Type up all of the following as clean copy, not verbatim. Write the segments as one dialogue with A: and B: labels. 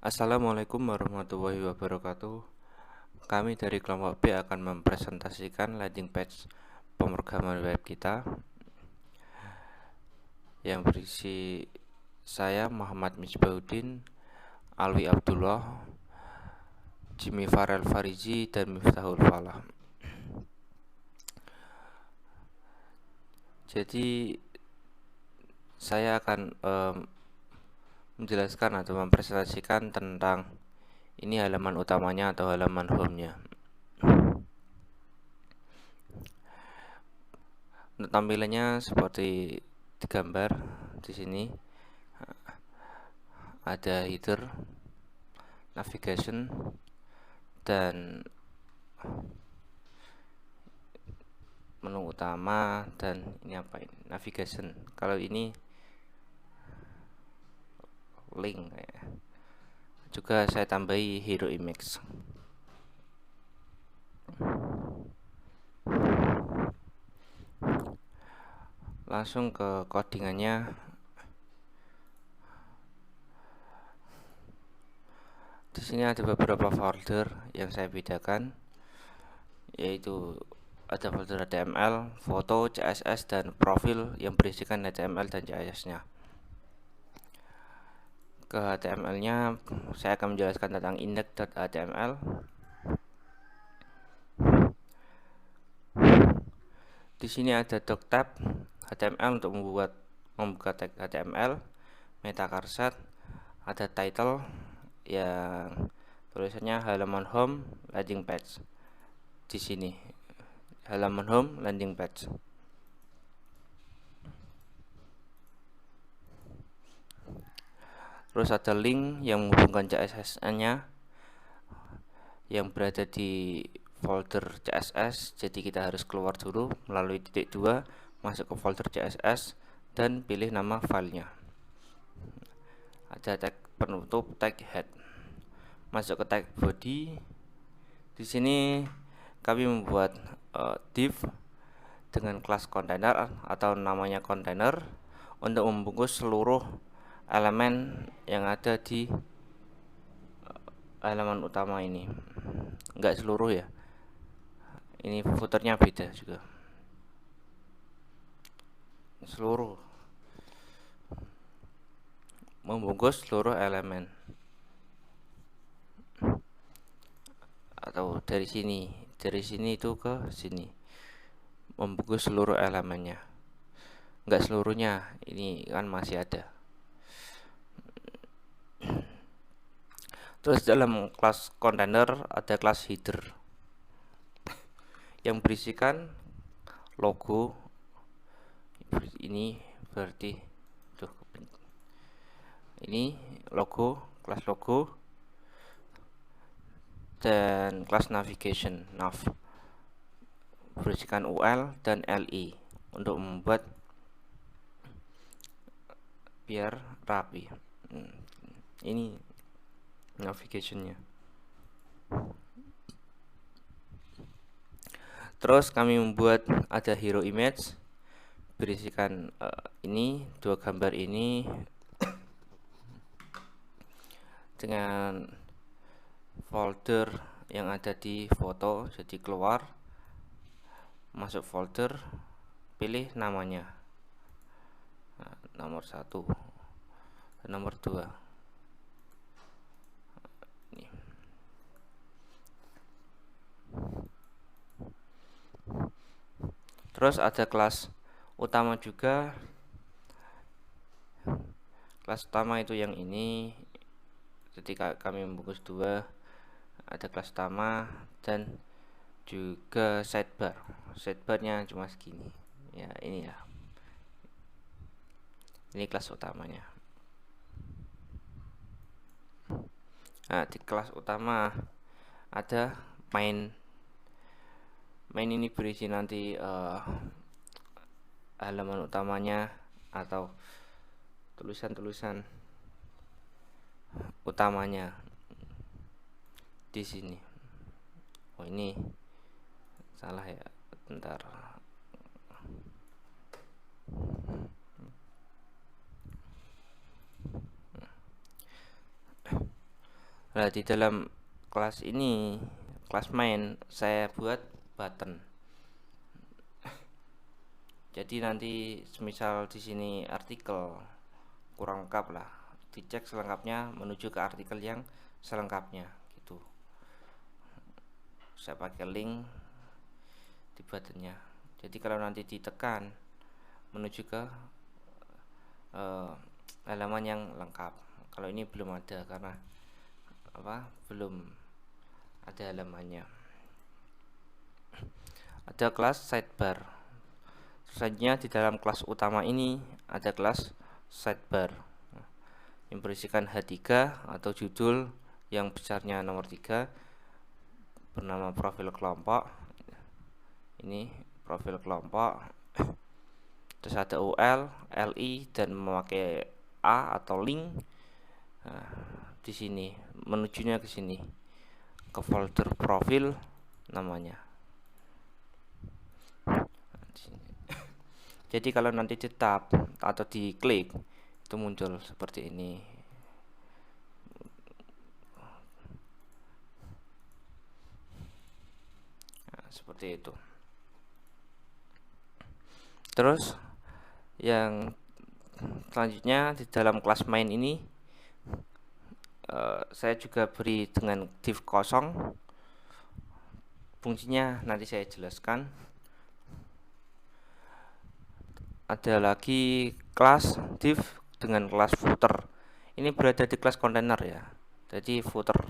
A: Assalamualaikum warahmatullahi wabarakatuh. Kami dari kelompok B akan mempresentasikan landing page pemrograman web kita yang berisi saya Muhammad Misbahuddin, Alwi Abdullah, Jimmy Farel Farizi, dan Miftahul Falah. Jadi saya akan menjelaskan atau mempresentasikan tentang ini halaman utamanya atau halaman home-nya. Untuk tampilannya seperti digambar di sini, ada header, navigation, dan menu utama, dan ini apa ini? Navigation. Kalau ini link ya. Juga saya tambahi hero image. Langsung ke codingannya. Di sini ada beberapa folder yang saya bedakan, yaitu ada folder HTML, foto, CSS, dan profil yang berisikan HTML dan CSS-nya. Ke HTML-nya, saya akan menjelaskan tentang index.html. Di sini ada doc tab HTML untuk membuka tag HTML, meta carsat, ada title yang tulisannya halaman home landing page. Di sini halaman home landing page. Terus ada link yang menghubungkan CSS-nya yang berada di folder CSS. Jadi kita harus keluar dulu melalui titik 2, masuk ke folder CSS dan pilih nama filenya. Ada tag penutup, tag head. Masuk ke tag body. Di sini kami membuat div dengan kelas container atau namanya container untuk membungkus seluruh elemen yang ada di halaman utama ini. Enggak seluruh ya, ini footernya beda juga, seluruh, membungkus seluruh elemen. Atau dari sini itu ke sini, membungkus seluruh elemennya. Enggak seluruhnya, ini kan masih ada. Terus dalam kelas container ada kelas header yang berisikan logo. Ini berarti ini logo, kelas logo, dan kelas navigation nav berisikan UL dan LI untuk membuat biar rapi. Ini navigationnya. Terus kami membuat ada hero image berisikan ini, dua gambar ini dengan folder yang ada di foto. Jadi keluar, masuk folder, pilih namanya, nomor 1 dan nomor 2. Terus ada kelas utama juga. Kelas utama itu yang ini. Jadi kami membungkus 2, ada kelas utama dan juga sidebar. Sidebarnya cuma segini ya, ini ya, ini kelas utamanya. Nah, di kelas utama ada main ini berisi nanti halaman utamanya atau tulisan-tulisan utamanya di sini. Oh, ini salah ya, bentar. Nah, di dalam kelas ini, kelas main, saya buat button. Jadi nanti semisal di sini artikel kurang lengkap lah, dicek selengkapnya menuju ke artikel yang selengkapnya gitu. Saya pakai link di buttonnya. Jadi kalau nanti ditekan menuju ke halaman yang lengkap. Kalau ini belum ada karena belum ada halamannya. Ada kelas sidebar. Selanjutnya di dalam kelas utama ini ada kelas sidebar yang berisikan H3 atau judul yang besarnya nomor 3 bernama profil kelompok. Ini profil kelompok. Terus ada UL, LI dan memakai A atau link. Nah, di sini menujunya ke sini, ke folder profil namanya. Jadi kalau nanti di-tab atau diklik itu muncul seperti ini. Nah, seperti itu. Terus yang selanjutnya di dalam kelas main ini saya juga beri dengan div kosong. Fungsinya nanti saya jelaskan. Ada lagi kelas div dengan kelas footer. Ini berada di kelas kontainer ya. Jadi footer.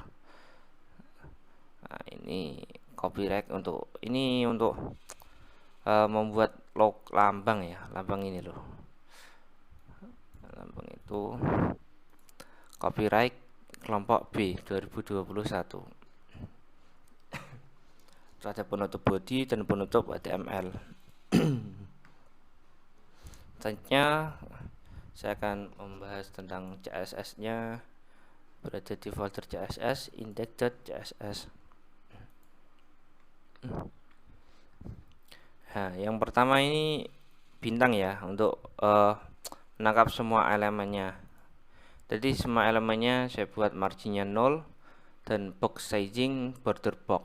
A: Nah, ini copyright untuk membuat lambang ya, lambang ini loh. Lambang itu copyright kelompok B 2021. Terus ada penutup body dan penutup HTML. Selanjutnya saya akan membahas tentang CSS-nya. Berada di folder CSS, index.css. Nah, yang pertama ini bintang ya, untuk menangkap semua elemennya. Jadi semua elemennya saya buat marginnya 0 dan box sizing border box.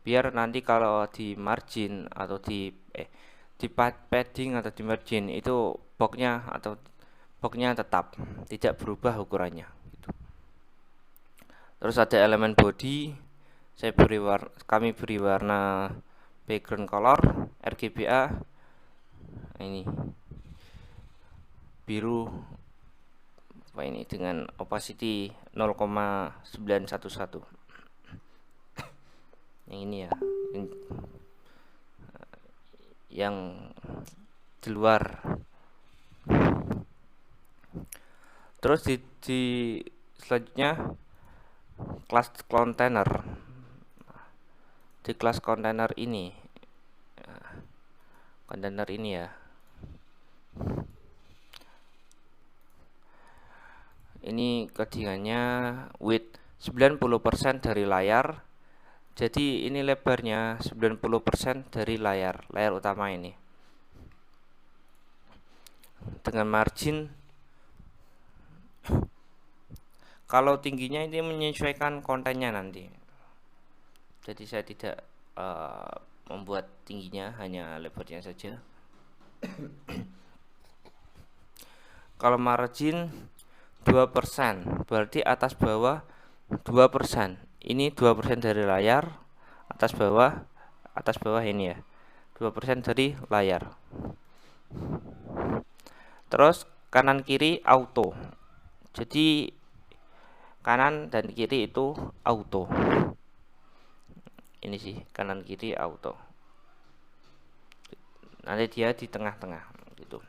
A: Biar nanti kalau di margin atau di padding atau di margin itu boxnya tetap tidak berubah ukurannya gitu. Terus ada elemen body, kami beri warna background color RGBA ini biru ini dengan opacity 0,911. yang ini ya, yang di luar. Terus di selanjutnya kelas container. Di kelas container ini ya, ini codingannya width 90% dari layar. Jadi ini lebarnya 90% dari layar utama ini. Dengan margin, kalau tingginya ini menyesuaikan kontennya nanti. Jadi saya tidak membuat tingginya, hanya lebarnya saja. Kalau margin 2%, berarti atas bawah 2%. Ini 2% dari layar, atas bawah ini ya, 2% dari layar. Terus kanan kiri auto. Jadi kanan dan kiri itu auto. Ini sih kanan kiri auto. Nanti dia di tengah-tengah gitu.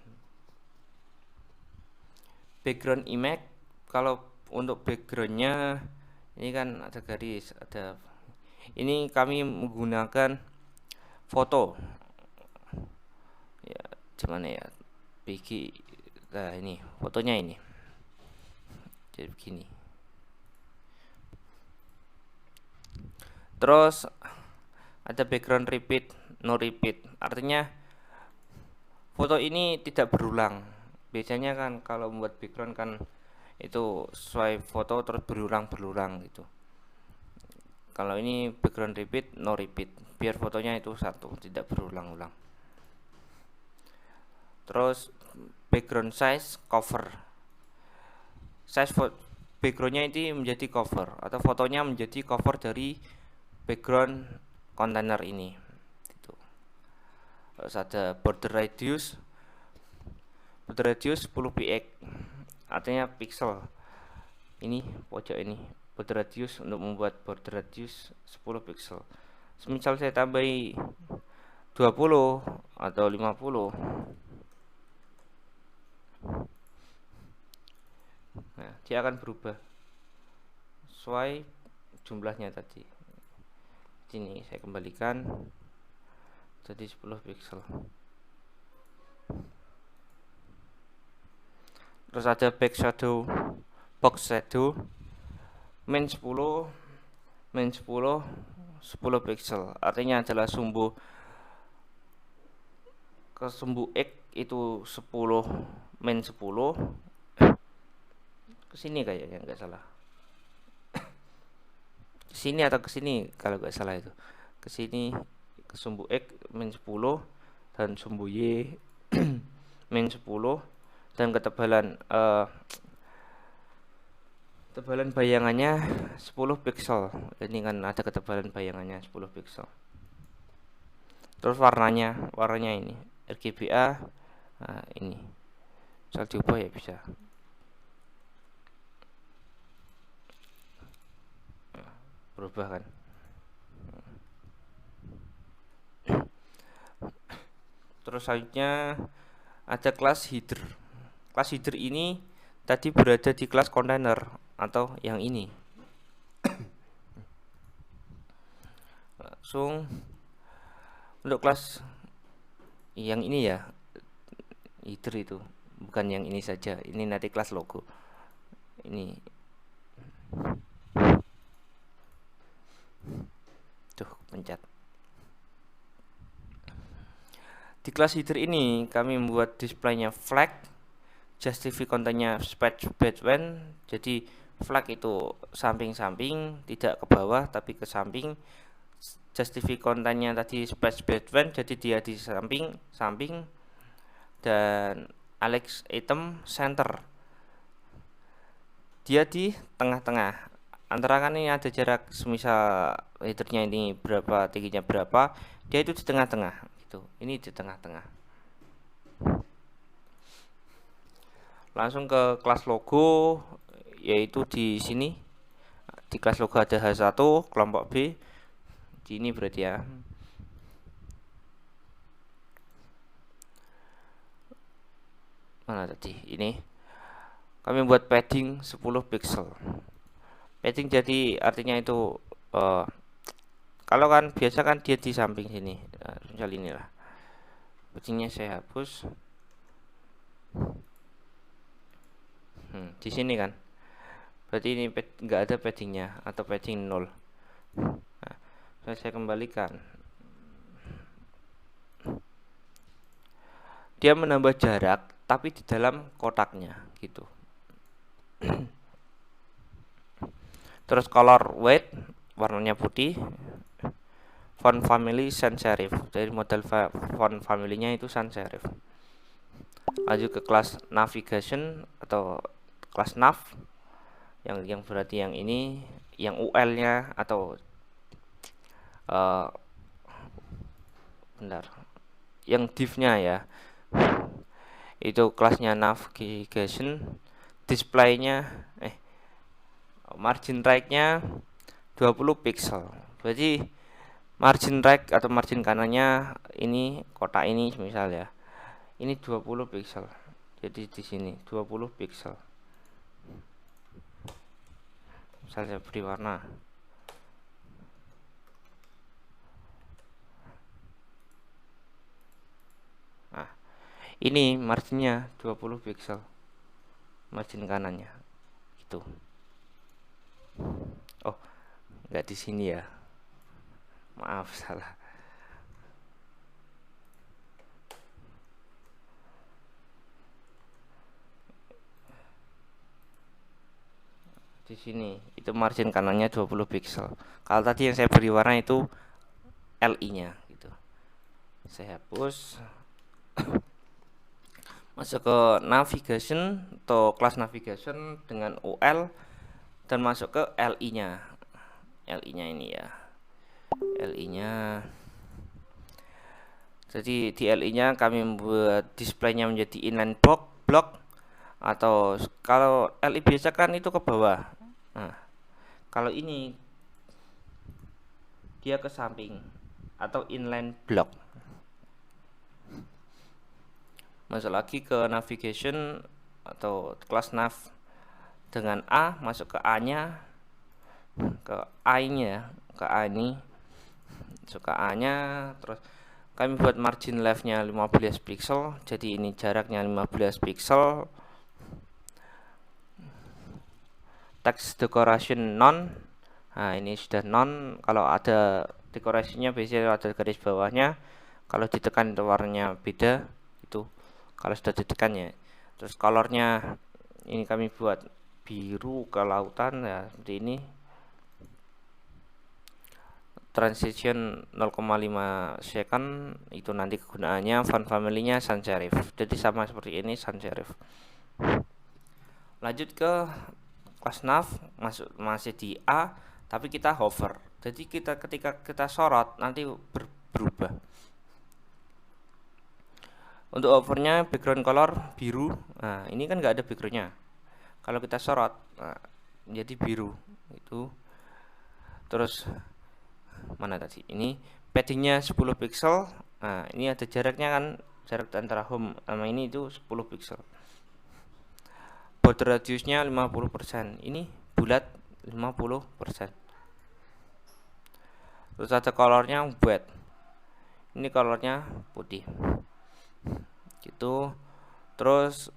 A: Background image, kalau untuk backgroundnya ini kan ada garis, ini kami menggunakan foto ya, gimana ya, PG. Nah, ini fotonya ini jadi begini. Terus ada background repeat, no repeat, artinya foto ini tidak berulang. Biasanya kan kalau membuat background kan itu swipe foto terus berulang gitu. Kalau ini background repeat, no repeat, biar fotonya itu satu, tidak berulang-ulang. Terus background size cover, size backgroundnya ini menjadi cover atau fotonya menjadi cover dari background kontainer ini gitu. Terus ada border radius 10 px, artinya pixel. Ini pojok ini border radius, untuk membuat border radius 10 pixel. Semisal saya tambahi 20 atau 50, nah dia akan berubah sesuai jumlahnya tadi. Ini saya kembalikan jadi 10 pixel. Terus ada back shadow, box shadow, min 10 10 pixel, artinya adalah sumbu X itu 10 min 10 kesini kayaknya, nggak salah, kesini atau kesini kalau nggak salah, itu kesini ke sumbu X min 10 dan sumbu Y min 10, dan ketebalan tebalan bayangannya 10 pixel. Ini kan ada ketebalan bayangannya 10 pixel. Terus warnanya ini RGBA. Nah, ini bisa diubah ya, bisa. Berubah kan. Terus selanjutnya ada kelas header. Kelas header ini tadi berada di kelas container atau yang ini. Langsung untuk kelas yang ini ya, header itu bukan yang ini saja, ini nanti kelas logo. Ini tuh pencet. Di kelas header ini kami membuat displaynya flag, justify kontennya space between. Jadi flag itu samping-samping, tidak ke bawah tapi ke samping. Justify kontennya tadi space between, jadi dia di samping-samping. Dan Alex item center, dia di tengah-tengah. Antara kan ini ada jarak, semisal headernya ini berapa, tingginya berapa, dia itu di tengah-tengah gitu. Ini di tengah-tengah. Langsung ke kelas logo, yaitu di sini. Di kelas logo ada H1 kelompok B. Di ini berarti ya. Mana tadi? Ini kami buat padding 10 pixel. Padding jadi artinya itu kalau kan biasa kan dia di samping sini. Nah, misal inilah. Paddingnya saya hapus. Di sini kan. Berarti ini nggak ada paddingnya atau padding 0. Nah, saya kembalikan. Dia menambah jarak tapi di dalam kotaknya gitu. Terus color white, warnanya putih. Font family sans serif, dari model font family-nya itu sans serif. Lanjut ke kelas navigation atau kelas nav, yang berarti yang ini, yang UL-nya atau bentar, yang div-nya ya, itu kelasnya navigation. Display-nya margin right-nya 20 pixel. Berarti margin right atau margin kanannya ini kotak ini misal ya. Ini 20 pixel. Jadi di sini 20 pixel. Misal saya beri warna. Nah, ini marginnya 20 pixel. Margin kanannya. Itu. Oh, nggak di sini ya. Maaf, salah. di sini itu margin kanannya 20 pixel. Kalau tadi yang saya beri warna itu LI-nya gitu. Saya hapus. Masuk ke navigation atau kelas navigation dengan UL dan masuk ke LI-nya. LI-nya ini ya. LI-nya. Jadi di LI-nya kami membuat displaynya menjadi inline block atau kalau LI biasa kan itu ke bawah. Nah, kalau ini dia ke samping atau inline block. Masuk lagi ke navigation atau kelas nav dengan A, masuk ke A-nya, ke I-nya, ke A ini, masuk ke A-nya, terus kami buat margin left-nya 15 pixel, jadi ini jaraknya 15 pixel. Text decoration none. Nah, ini sudah none. Kalau ada dekorasinya biasanya ada garis bawahnya. Kalau ditekan itu warnanya beda. Itu kalau sudah ditekan ya. Terus colornya ini kami buat biru kelautan ya, seperti ini. Transition 0,5 second itu nanti kegunaannya. Font family-nya sans serif. Jadi sama seperti ini, sans serif. Lanjut ke kelas nav, masih di A, tapi kita hover. Jadi ketika kita sorot nanti berubah. Untuk hovernya background color biru. Nah, ini kan nggak ada backgroundnya. Kalau kita sorot, nah, jadi biru itu. Terus mana tadi? Ini paddingnya 10 pixel. Nah, ini ada jaraknya kan, jarak antara home sama ini itu 10 pixel. Border radiusnya 50%. Ini bulat 50%. Terus ada colornya white. Ini colornya putih. Gitu. Terus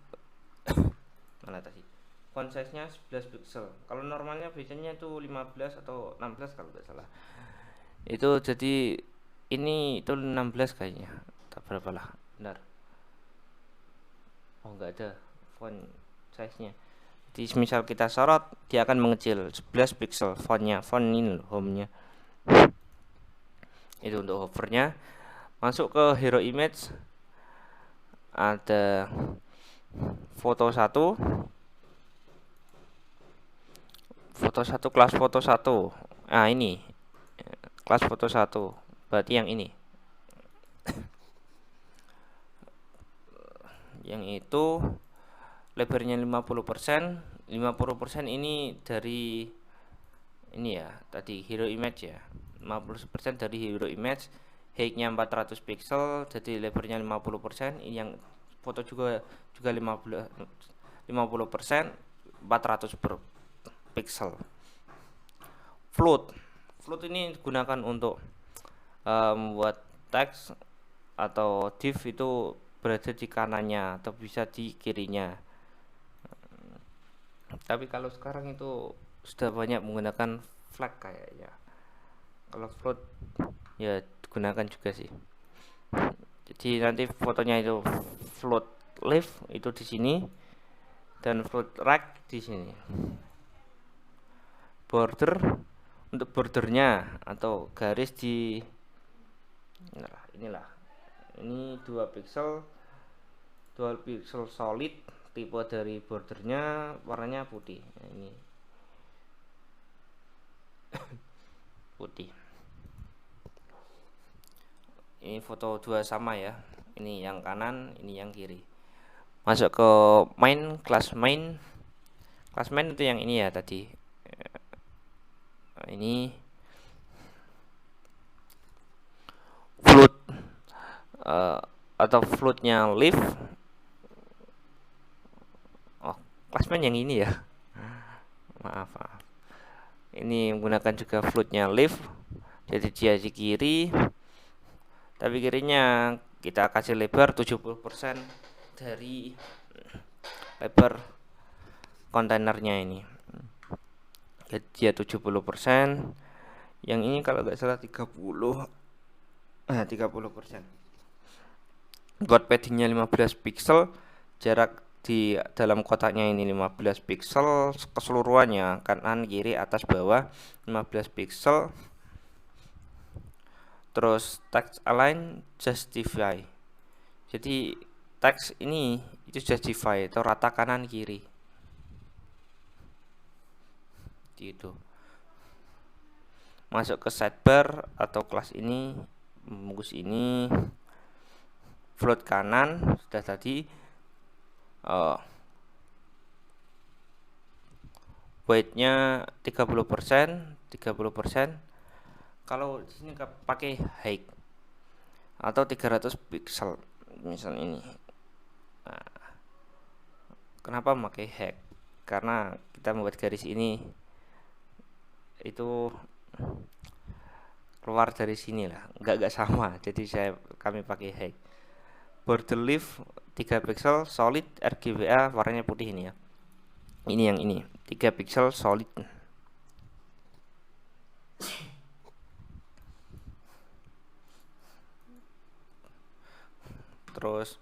A: mana tadi? Font size-nya 11 pixel. Kalau normalnya biasanya itu 15 atau 16 kalau nggak salah. Itu jadi ini itu 16 kayaknya. Tak berapa lah. Benar. Oh, nggak ada font size-nya. Jadi misal kita sorot, dia akan mengecil 11 pixel fontnya, font ini loh, home-nya. Itu untuk hovernya. Masuk ke hero image, ada foto 1, kelas foto 1. Nah, ini kelas foto 1, berarti yang ini. Yang itu lebarnya 50%. 50% ini dari ini ya, tadi hero image ya. 50% dari hero image. Height-nya 400 pixel, jadi lebarnya 50%. Ini yang foto juga 50%, 400 per pixel. Float ini digunakan untuk membuat teks atau div itu berada di kanannya atau bisa di kirinya. Tapi kalau sekarang itu sudah banyak menggunakan flag kayaknya. Kalau float ya digunakan juga sih. Jadi nanti fotonya itu float left itu di sini dan float right di sini. Border, untuk bordernya atau garis di inilah. Ini 2 pixel solid. Tipe dari bordernya warnanya putih. Nah, ini putih. Ini foto 2 sama ya. Ini yang kanan, ini yang kiri. Masuk ke main, kelas main. Kelas main itu yang ini ya tadi. Ini float atau floatnya lift. Oh, kelas main yang ini ya. Maaf. Ini menggunakan juga floatnya lift. Jadi dia di kiri. Tapi kirinya kita kasih lebar 70% dari lebar kontainernya ini. Jadi dia 70%. Yang ini kalau nggak salah 30%. Buat paddingnya 15 pixel, jarak di dalam kotaknya ini 15 pixel keseluruhannya, kanan kiri atas bawah 15 pixel. Terus text align justify, jadi teks ini itu justify atau rata kanan kiri gitu. Masuk ke sidebar atau kelas ini, membungkus ini, float kanan sudah tadi, weight-nya 30%. Kalau di sini pakai height atau 300 pixel misal ini. Nah, kenapa memakai height? Karena kita membuat garis ini itu keluar dari sini lah, nggak sama, jadi kami pakai height. Border leaf 3 pixel solid RGBA, warnanya putih ini ya. Ini yang ini 3 pixel solid. Terus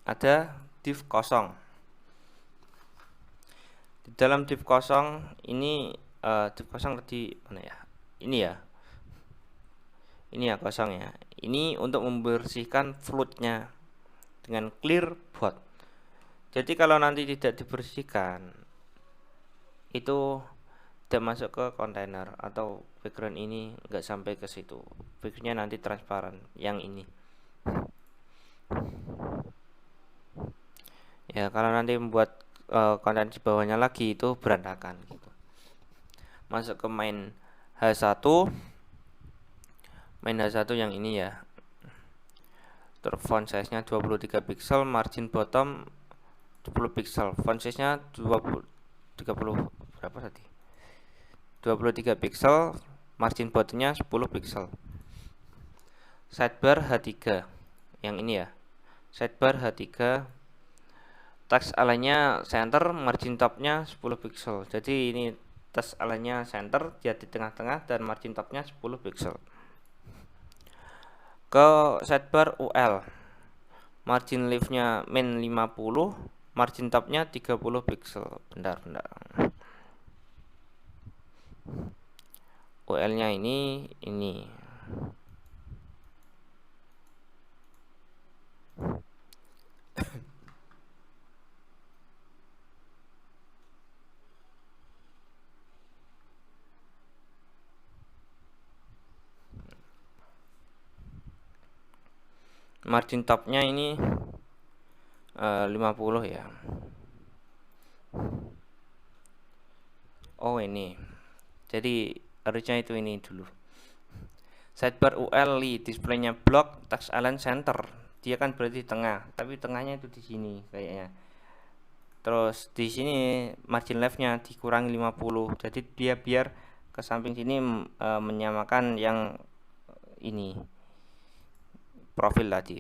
A: ada div kosong. Di dalam div kosong ini, div kosong tadi mana ya? Ini ya. Ini ya kosong ya. Ini untuk membersihkan floatnya dengan clear board. Jadi kalau nanti tidak dibersihkan, itu tidak masuk ke kontainer atau background ini nggak sampai ke situ. Backgroundnya nanti transparan yang ini. Ya kalau nanti membuat konten di bawahnya lagi itu berantakan gitu. Masuk ke main H1 yang ini ya. Terus font size nya 23 pixel, margin bottom 10 pixel, font size nya 30 berapa tadi, 23 pixel, margin bottomnya 10 pixel. Sidebar H3 yang ini ya, sidebar H3, text align-nya center, margin top-nya 10 pixel. Jadi ini text align-nya center, dia di tengah-tengah, dan margin top-nya 10 pixel. Ke sidebar UL, margin left-nya min 50, margin top-nya 30 pixel. Bentar. UL-nya ini. Margin top-nya ini 50 ya. Oh ini. Jadi harusnya itu ini dulu. Sidebar UL displaynya block, text align center. Dia kan berarti di tengah, tapi tengahnya itu di sini kayaknya. Terus di sini margin left-nya dikurangi 50. Jadi dia biar ke samping sini menyamakan yang ini. Profil tadi.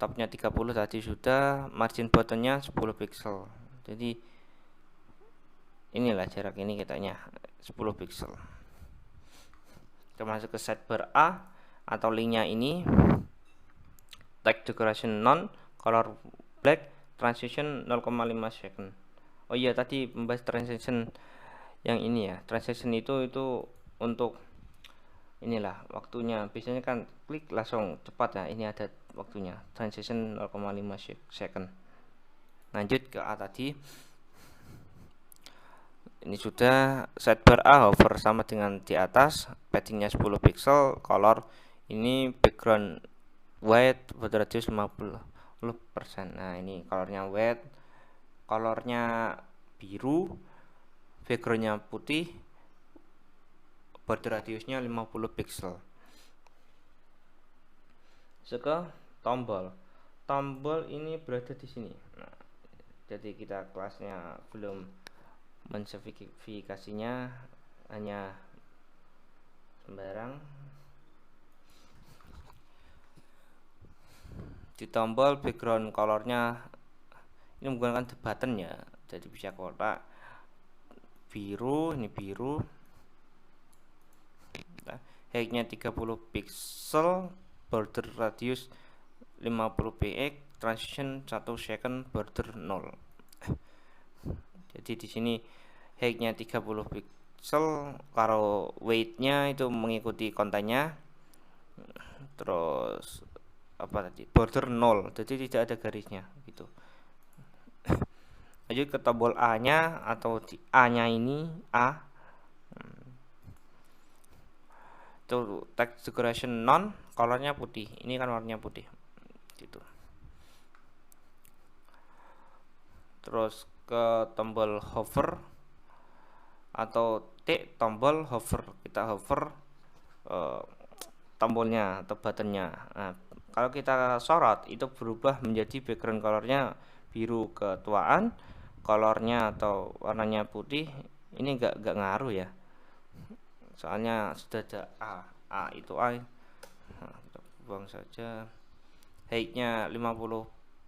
A: Topnya 30 tadi sudah, margin bottomnya 10 pixel. Jadi inilah jarak ini katanya 10 pixel. Kita masuk ke sidebar A atau linknya ini, text decoration none, color black, transition 0,5 second. Oh iya, tadi membahas transition yang ini ya. Transition itu untuk inilah waktunya, biasanya kan klik langsung cepat ya, ini ada waktunya, transition 0,5 second. Lanjut ke A tadi, ini sudah sidebar A hover sama dengan di atas, paddingnya 10 pixel, color ini background white, border radius 50%. Nah ini colornya white, colornya biru, backgroundnya putih, border radiusnya 50 pixel. Suka tombol ini berada di sini. Nah, jadi kita kelasnya belum menspesifikasinya, hanya sembarang. Di tombol background colornya ini menggunakan button ya, jadi bisa kotak biru, ini biru. Nah, height-nya 30 pixel, border radius 50 px, transition 1 second, border 0. Jadi di sini height-nya 30 pixel, karo weight-nya itu mengikuti kontennya. Terus apa tadi? Border 0. Jadi tidak ada garisnya gitu. Lanjut ke tombol A-nya atau di A-nya ini A. Itu text decoration none, colornya putih. Ini kan warnanya putih gitu. Terus ke tombol hover atau T, tombol hover. Kita hover tombolnya atau buttonnya. Nah, kalau kita sorot itu berubah menjadi background colornya biru ketuaan, colornya atau warnanya putih. Ini enggak ngaruh ya, soalnya sudah ada A itu A. Nah, kita buang saja. Height-nya 50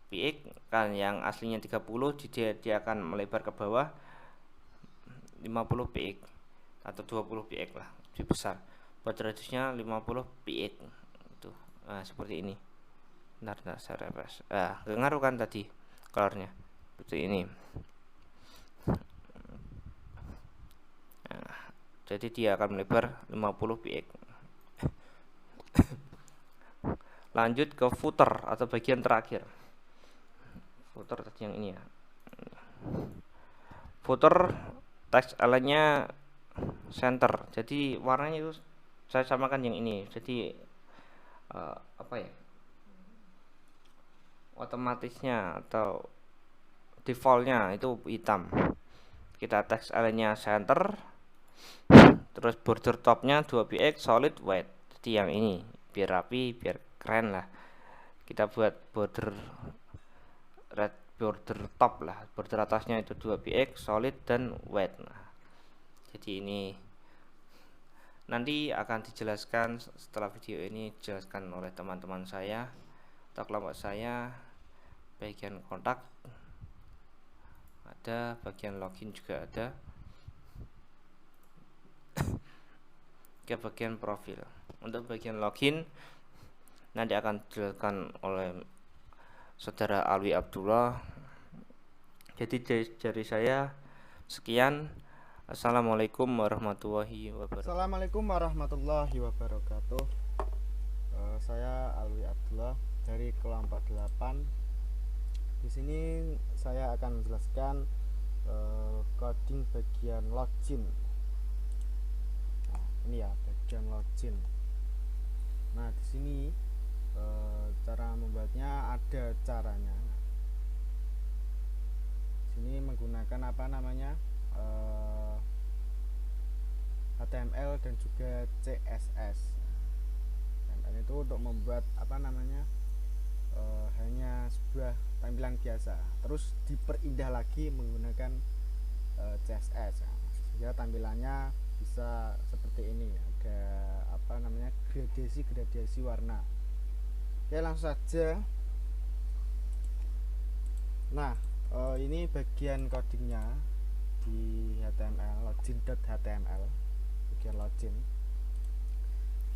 A: px kan, yang aslinya 30, dia akan melebar ke bawah 50 px atau 20 px lah, lebih besar. Buat radiusnya 50 px itu. Nah, seperti ini. Bentar saya refresh. Gak ngaruh kan tadi colornya seperti ini. Nah, jadi dia akan melebar 50 px. Lanjut ke footer atau bagian terakhir. Footer tadi yang ini ya. Footer text element-nya center. Jadi warnanya itu saya samakan yang ini. Jadi apa ya? Otomatisnya atau defaultnya itu hitam. Kita text element-nya center. Terus border top-nya 2 px solid white. Jadi yang ini biar rapi, biar keren lah. Kita buat border red, border top lah, border atasnya itu 2 px solid dan white. Nah, jadi ini nanti akan dijelaskan setelah video ini, dijelaskan oleh teman-teman saya atau kelompok saya. Bagian kontak ada, bagian login juga ada, ke bagian profil. Untuk bagian login nanti akan dijelaskan oleh saudara Alwi Abdullah. Jadi dari saya sekian. Assalamualaikum warahmatullahi wabarakatuh.
B: Assalamualaikum warahmatullahi wabarakatuh. Saya Alwi Abdullah dari kelompok 8. Di sini saya akan menjelaskan coding bagian login. Nah, ini ya bagian login. Nah, di sini cara membuatnya ada caranya. Sini menggunakan apa namanya HTML dan juga CSS. HTML itu untuk membuat apa namanya hanya sebuah tampilan biasa, terus diperindah lagi menggunakan CSS sehingga tampilannya bisa seperti ini, ada apa namanya gradasi warna. Oke, langsung saja. Nah, ini bagian codingnya di HTML, login.html, bagian login.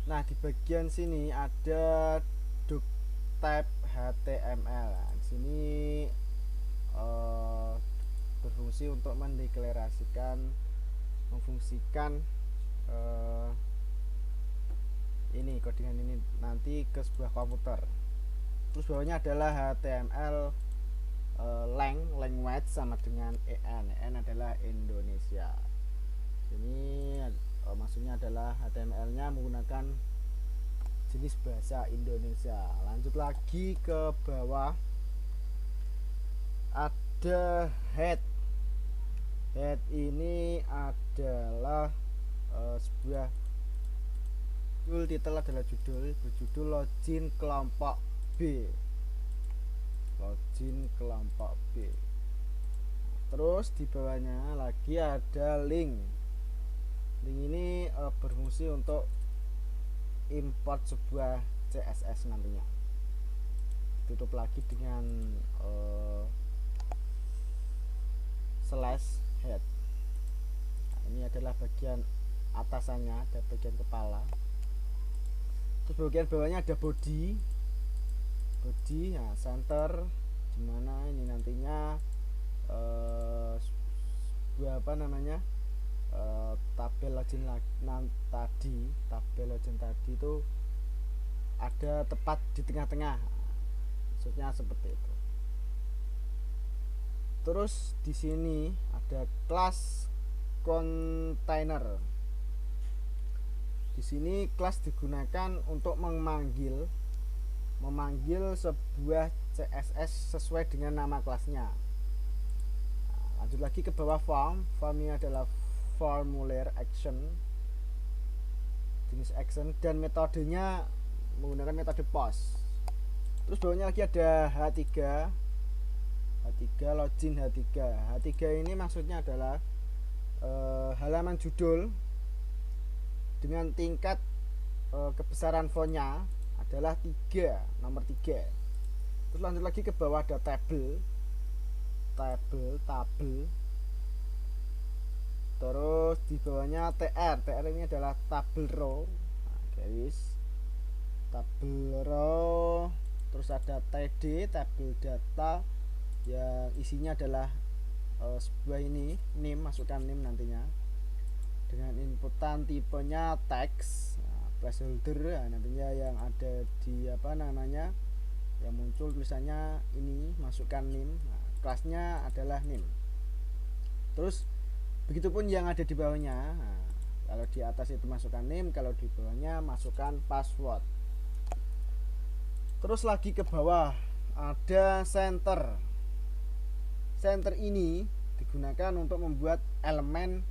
B: Nah, di bagian sini ada tab HTML. Nah, di sini berfungsi untuk memfungsikan ini codingan ini nanti ke sebuah komputer. Terus bawahnya adalah HTML language sama dengan EN adalah Indonesia. Ini maksudnya adalah HTML-nya menggunakan jenis bahasa Indonesia. Lanjut lagi ke bawah, ada head. Head ini adalah sebuah titel adalah berjudul login kelompok B. Login kelompok B. Terus di bawahnya lagi ada link. Link ini berfungsi untuk import sebuah CSS nantinya. Tutup lagi dengan slash head. Nah, ini adalah bagian atasannya, ada bagian kepala. Terus bagian bawahnya ada body. body. Nah, center dimana ini nantinya sebuah apa namanya tabel legend tadi itu ada tepat di tengah-tengah, maksudnya seperti itu. Terus di sini ada kelas container. Di sini kelas digunakan untuk memanggil sebuah CSS sesuai dengan nama kelasnya. Nah, lanjut lagi ke bawah form. Form ini adalah formulir action, jenis action, dan metodenya menggunakan metode post. Terus bawahnya lagi ada H3 login H3. H3 ini maksudnya adalah halaman judul dengan tingkat kebesaran fontnya adalah 3, nomor 3. Terus lanjut lagi ke bawah ada tabel. Terus di bawahnya TR ini adalah tabel row. Nah, guys, tabel row. Terus ada TD, tabel data, yang isinya adalah sebuah ini name, masukkan name nantinya dengan inputan tipenya teks. Nah, placeholder, nah, nantinya yang ada di apa namanya yang muncul tulisannya ini masukkan name. Nah, kelasnya adalah name. Terus begitupun yang ada di bawahnya. Nah, kalau di atas itu masukkan name, kalau di bawahnya masukkan password. Terus lagi ke bawah ada center. Center ini digunakan untuk membuat elemen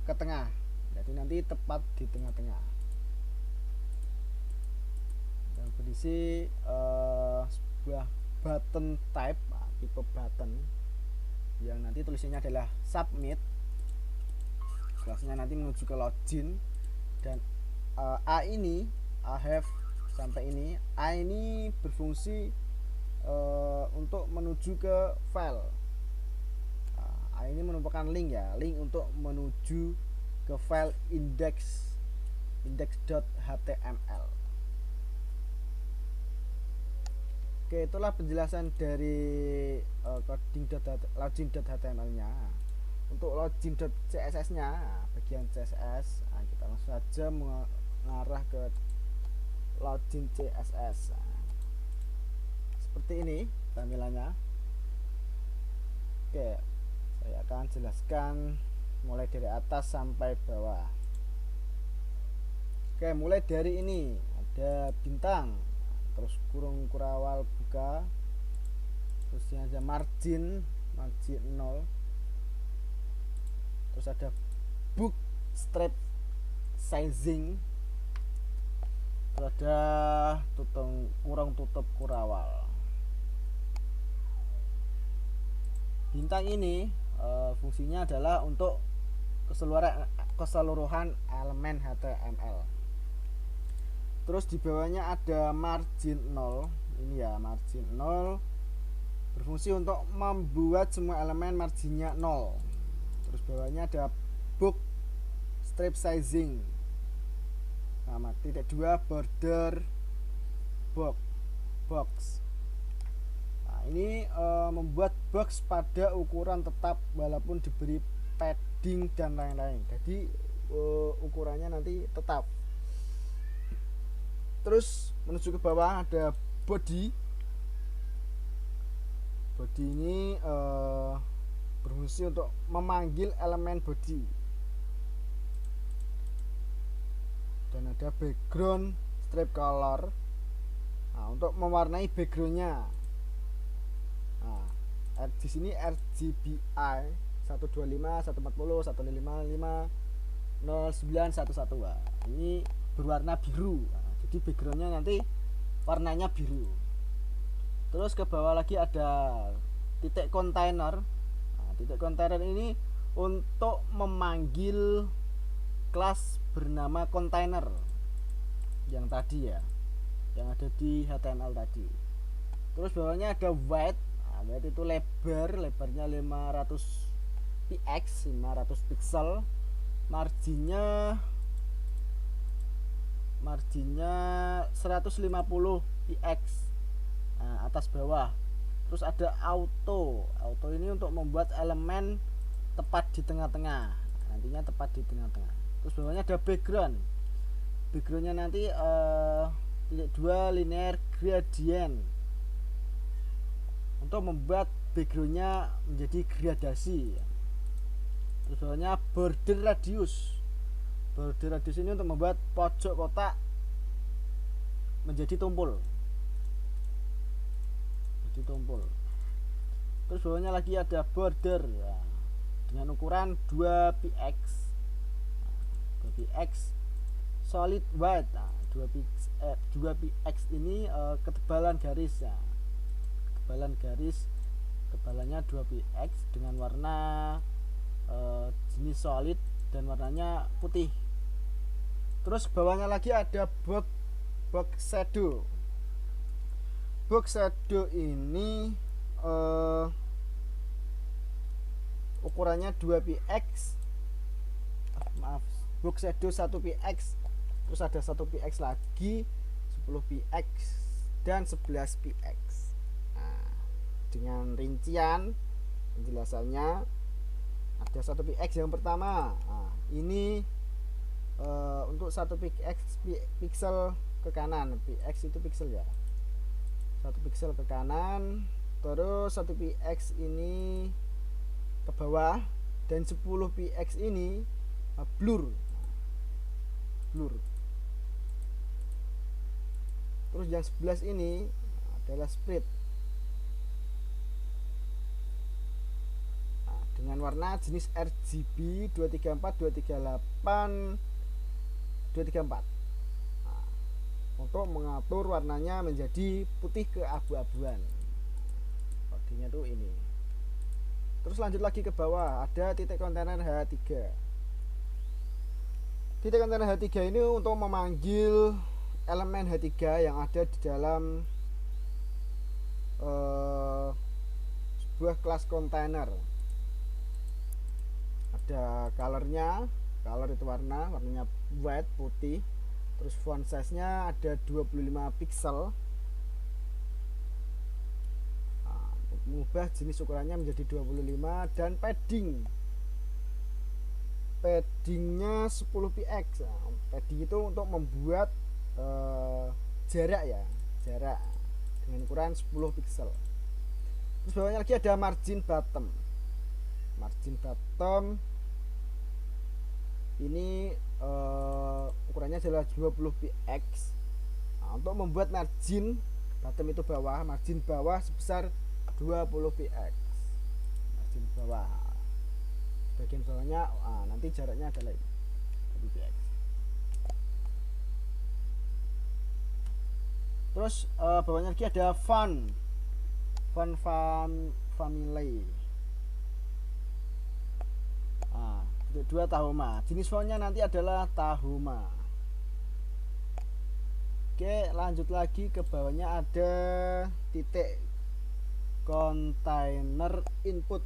B: ke tengah, jadi nanti tepat di tengah-tengah. Dan berisi sebuah button type, tipe button yang nanti tulisannya adalah submit. Kelasnya nanti menuju ke login. Dan A ini I have sampai ini, A ini berfungsi untuk menuju ke file. Ini merupakan link ya, link untuk menuju ke file index.html. Oke, itulah penjelasan dari login.html nya. Untuk login.css nya, bagian CSS, kita langsung saja mengarah ke login CSS. Seperti ini tampilannya. Oke, saya akan jelaskan mulai dari atas sampai bawah. Oke, mulai dari ini ada bintang, terus kurung kurawal buka, terus yang ada margin 0, terus ada book strip sizing, terus ada kurung tutup kurawal. Bintang ini fungsinya adalah untuk keseluruhan elemen HTML. Terus di bawahnya ada margin 0. Ini ya, margin 0 berfungsi untuk membuat semua elemen marginnya 0. Terus bawahnya ada book strip sizing. Nah, titik 2 border box. Ini membuat box pada ukuran tetap walaupun diberi padding dan lain-lain. Jadi ukurannya nanti tetap. Terus menuju ke bawah ada body. Body ini berfungsi untuk memanggil elemen body. Dan ada background strip color. Nah, untuk mewarnai backgroundnya. Nah, di sini RGBI 125, 140, 155, 0911. Ini berwarna biru. Nah, jadi backgroundnya nanti warnanya biru. Terus ke bawah lagi ada titik kontainer. Nah, titik kontainer ini untuk memanggil kelas bernama kontainer yang tadi ya, yang ada di HTML tadi. Terus bawahnya ada width. Nah, width itu lebarnya 500 px, 500 pixel. Marginnya 150 px. atas bawah. Terus ada auto ini untuk membuat elemen tepat di tengah-tengah, nantinya tepat di tengah-tengah. Terus bawahnya ada backgroundnya nanti titik 2 linear gradient untuk membuat backgroundnya menjadi gradasi. Terus bawahnya border radius ini untuk membuat pojok kotak menjadi tumpul. Terus bawahnya lagi ada border ya, dengan ukuran 2px, 2px solid white. 2px ini ketebalan garis ya, ketebalannya 2px dengan warna jenis solid dan warnanya putih. Terus bawahnya lagi ada box shadow. Box shadow ini ukurannya 2px, box shadow 1px, terus ada 1px lagi, 10px dan 11px. Nah, dengan rincian penjelasannya, ada 1px yang pertama. Nah, ini untuk 1px pixel ke kanan, px itu pixel ya, 1 pixel ke kanan. Terus 1px ini ke bawah, dan 10px ini blur. Terus yang 11 ini adalah split dengan warna jenis RGB 234, 238, 234 untuk mengatur warnanya menjadi putih ke abu-abuan. Kodenya tuh ini. Terus lanjut lagi ke bawah, ada titik kontainer H3. Titik kontainer H3 ini untuk memanggil elemen H3 yang ada di dalam sebuah kelas kontainer. Ada colornya, color itu warnanya white, putih. Terus font size nya ada 25 pixel. Mengubah jenis ukurannya menjadi 25, dan paddingnya 10px. Padding itu untuk membuat jarak dengan ukuran 10 pixel. Terus bawahnya lagi ada margin bottom ini ukurannya adalah 20px. Untuk membuat margin bottom itu bawah, margin bawah sebesar 20px. Margin bawah, bagian bawahnya nanti jaraknya adalah 20px. Terus bawahnya lagi ada font family. Kedua Tahoma, jenis fontnya nanti adalah Tahoma. Oke, lanjut lagi ke bawahnya ada titik container input.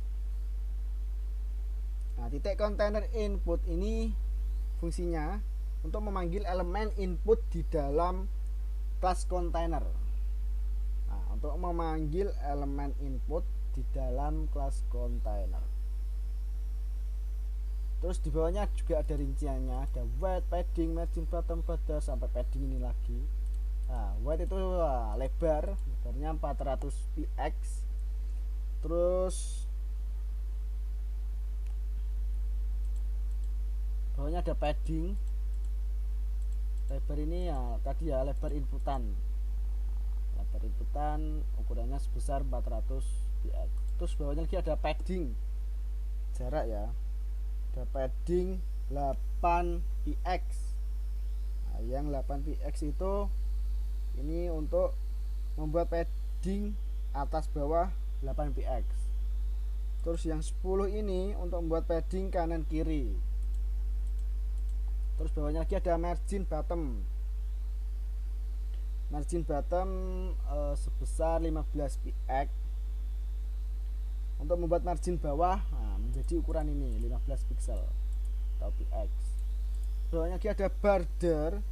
B: Nah, titik container input ini fungsinya untuk memanggil elemen input di dalam kelas kontainer. Nah, untuk memanggil elemen input di dalam kelas kontainer. Terus di bawahnya juga ada rinciannya, ada white, padding, margin bottom, border, sampai padding ini lagi. Nah, white itu lebarnya 400px. Terus bawahnya ada padding. Lebar ini ya tadi ya, lebar inputan ukurannya sebesar 400px. Terus bawahnya lagi ada padding jarak ya, ada padding 8px. Nah, yang 8px itu ini untuk membuat padding atas bawah 8px. Terus yang 10 ini untuk membuat padding kanan kiri. Terus bawahnya lagi ada margin bottom sebesar 15px. Untuk membuat margin bawah menjadi ukuran ini 15 pixel atau px. Bawahnya lagi ada border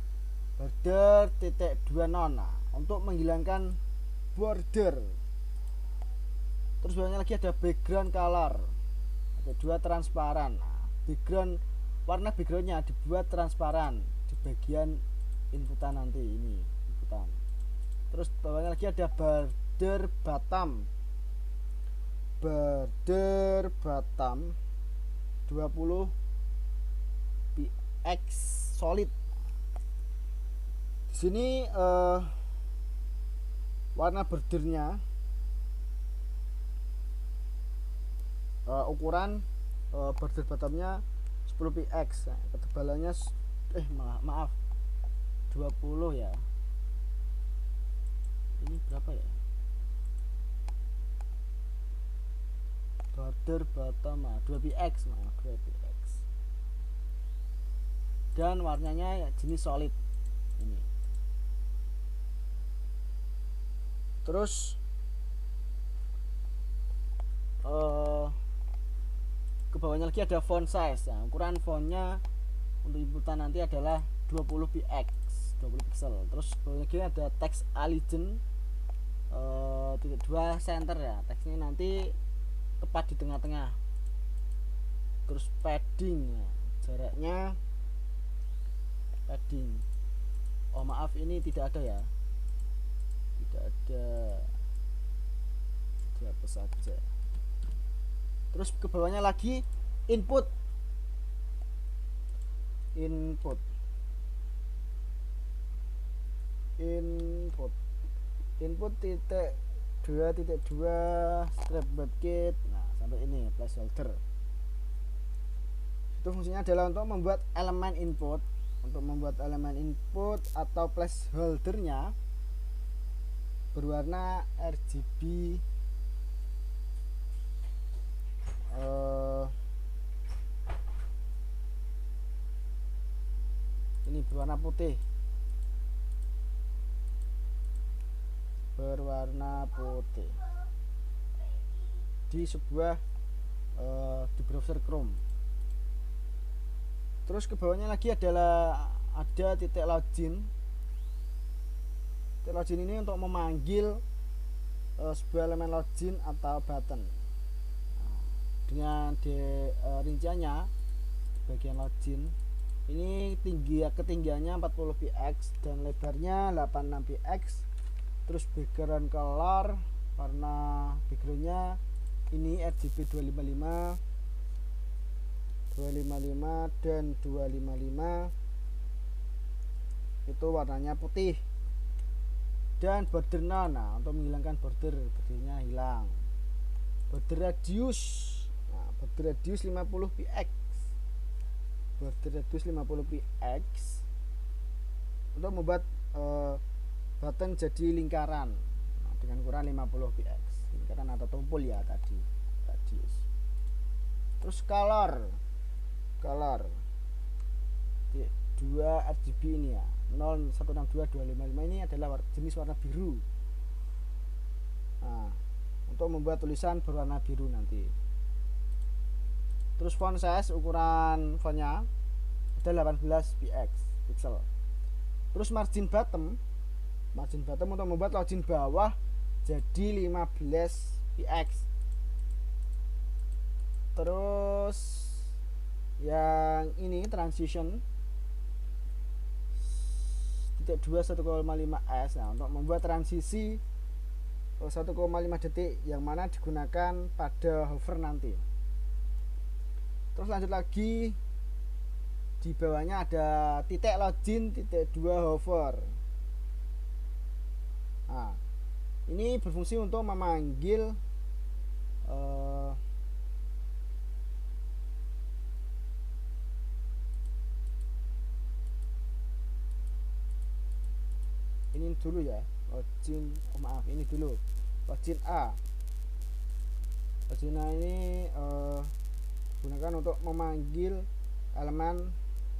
B: titik 2 non. Untuk menghilangkan border. Terus bawahnya lagi ada background color, ada 2 transparan. Nah, background, warna backgroundnya dibuat transparan di bagian inputan nanti, ini inputan. Terus bawahnya lagi ada border bottom, 20 px solid. Di sini warna bordernya ukuran border bottomnya 10 px. Nah, ketebalannya maaf 20 ya. Ini berapa ya? Border bottom 2 px, 2 px. Dan warnanya ya jenis solid ini. Terus ke bawahnya lagi ada font size. Nah, ukuran fontnya untuk inputan nanti adalah 20 px, 20 pixel. Terus bawahnya lagi ada text allegiance .2 center ya. Teksnya nanti tepat di tengah-tengah. Terus padding ya, jaraknya padding. Oh maaf, ini tidak ada ya, tidak ada, apa saja. Terus ke bawahnya lagi input titik 2.2 strap WebKit. Nah, sampai ini placeholder. Itu fungsinya adalah untuk membuat elemen input. Untuk membuat elemen input atau placeholdernya berwarna RGB ini berwarna putih, di sebuah di browser Chrome. Terus ke bawahnya lagi ada titik login. Titik login ini untuk memanggil sebuah elemen login atau button. Nah, dengan rinciannya bagian login ini ketinggiannya 40 px dan lebarnya 86 px. Terus background color, warna backgroundnya ini RGB 255 dan 255 itu warnanya putih. Dan border none, nah, untuk menghilangkan bordernya hilang. Border radius, nah, border radius 50 px, untuk membuat button jadi lingkaran, nah, dengan ukuran 50 px, lingkaran atau tumpul ya tadi, radius. Terus color 2 RGB ini ya, 0162255 ini adalah jenis warna biru. Nah, untuk membuat tulisan berwarna biru nanti. Terus font size, ukuran fontnya ada 18 pixel. Terus margin bottom untuk membuat margin bawah jadi 15 px. Terus yang ini transition titik 2 1,5 s. Nah, untuk membuat transisi 1,5 detik yang mana digunakan pada hover nanti. Terus lanjut lagi, di bawahnya ada titik login titik 2 hover. Nah, ini berfungsi untuk memanggil ini dulu ya, login, ini dulu login A. Login A ini gunakan untuk memanggil elemen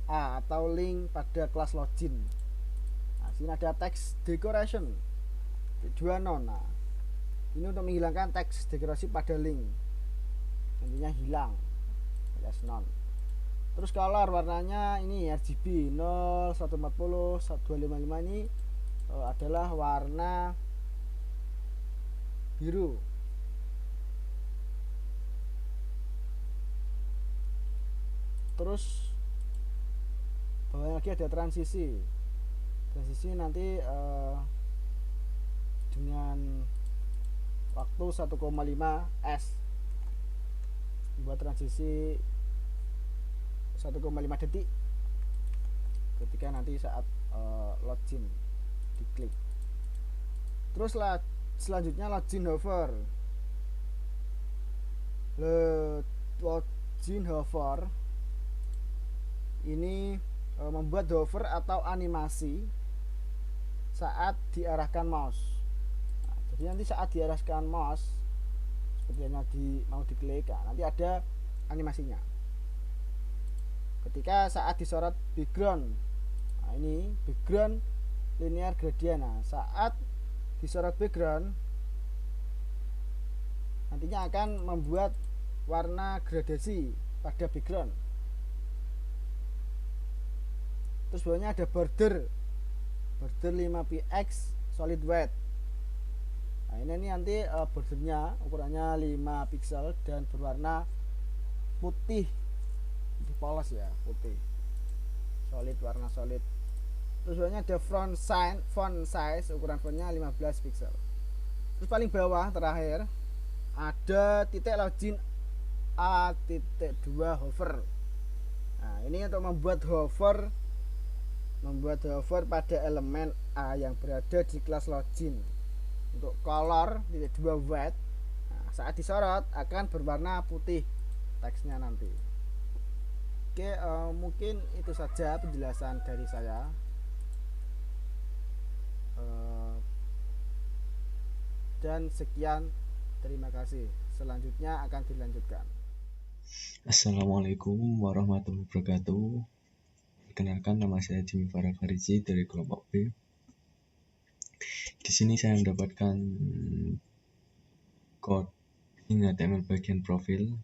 B: A atau link pada kelas login. Nah, sini ada text decoration 2 non. Nah, ini untuk menghilangkan teks dekorasi pada link, nantinya hilang alias non. Terus color warnanya ini RGB 0 140 1255 ini adalah warna biru. Terus bawahnya lagi ada transisi. Transisi nanti dengan waktu 1,5 s, buat transisi 1,5 detik ketika nanti saat login diklik. Terus selanjutnya login hover. Login hover ini membuat hover atau animasi saat diarahkan mouse. Nah, jadi nanti saat diarahkan mouse seperti yang mau diklik, nah, nanti ada animasinya. Ketika saat disorot background, nah ini background linear gradient. Nah, saat disorot background nantinya akan membuat warna gradasi pada background. Terus bawahnya ada border 5px solid white. Nah, ini nanti bordernya ukurannya 5 pixel dan berwarna putih polos ya, putih solid, warna solid. Terus bawahnya ada font size, ukuran fontnya 15 pixel. Terus paling bawah terakhir ada titik login A.2 hover. Nah, ini untuk membuat hover pada elemen A yang berada di kelas login. Untuk color titik 2 white, nah, saat disorot akan berwarna putih teksnya nanti. Oke, mungkin itu saja penjelasan dari saya. Dan sekian, terima kasih. Selanjutnya akan dilanjutkan.
C: Assalamualaikum warahmatullahi wabarakatuh. Perkenalkan, nama saya Jimmy Farah Farizi dari kelompok B. Di sini saya mendapatkan coding HTML bagian profil.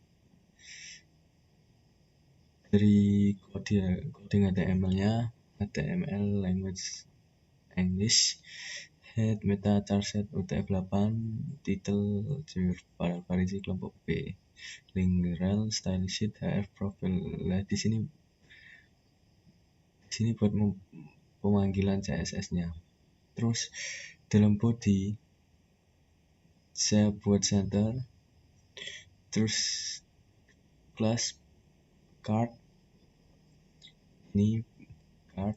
C: Dari coding HTML-nya, HTML language English, head, meta, charset, UTF-8, title, Jimmy Farah Farizi kelompok B, link rel, style sheet, HF profil. Nah, di sini buat pemanggilan CSS-nya. Terus dalam body saya buat center, terus class card, ini card,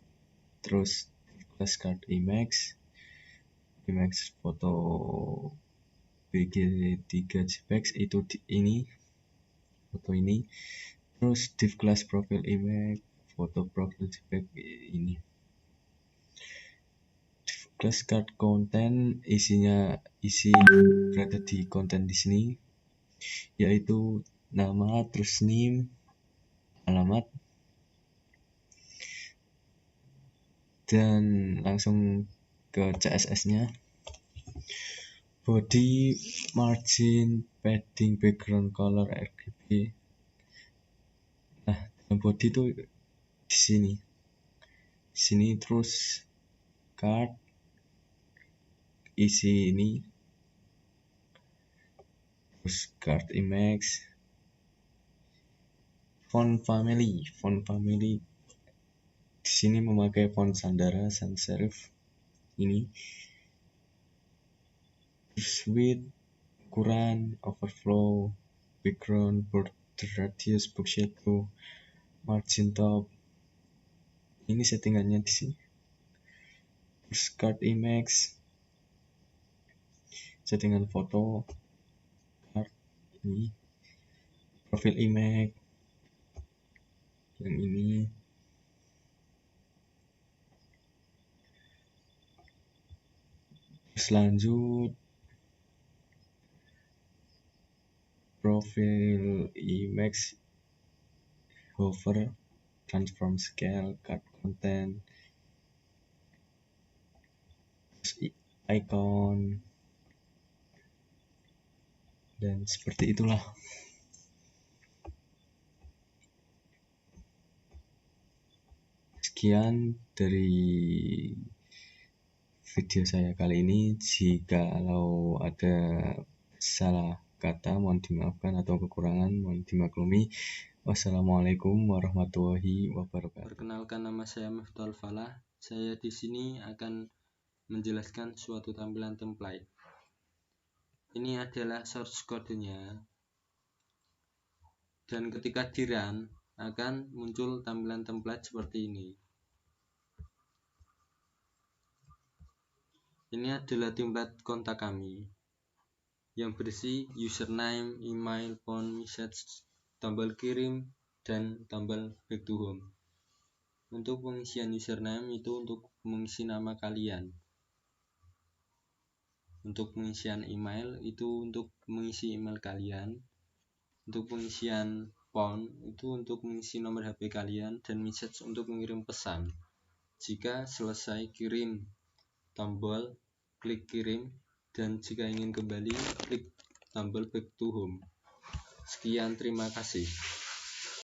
C: terus class card image foto BG3 JPEG, itu ini foto ini. Terus div class profile image, foto profil JPEG ini. Class card content isi berada di konten di sini, yaitu nama, terus name, alamat, dan langsung ke CSS-nya. Body, margin, padding, background color, RGB. Nah, dalam body itu di sini terus card, isi ini, terus card image, font family di sini memakai font Sandara sans serif ini. Terus width, ukuran, overflow, background, border radius, box shadow, margin top, ini settingannya di sini. Terus card image, settingan foto card ini, profil image yang ini. Terus lanjut profil image, hover, transform scale, card content, terus icon, dan seperti itulah. Sekian dari video saya kali ini. Jikalau ada salah kata mohon dimaafkan atau kekurangan mohon dimaklumi. Wassalamualaikum warahmatullahi wabarakatuh.
D: Perkenalkan, nama saya Miftahul Falah. Saya di sini akan menjelaskan suatu tampilan template. Ini adalah source kodenya, dan ketika di run akan muncul tampilan template seperti ini. Ini adalah template kontak kami yang berisi username, email, phone, message, tombol kirim, dan tombol back to home. Untuk pengisian username itu untuk mengisi nama kalian. Untuk pengisian email itu untuk mengisi email kalian. Untuk pengisian phone itu untuk mengisi nomor HP kalian, dan message untuk mengirim pesan. Jika selesai kirim, tombol klik kirim, dan jika ingin kembali klik tombol back to home. Sekian, terima kasih.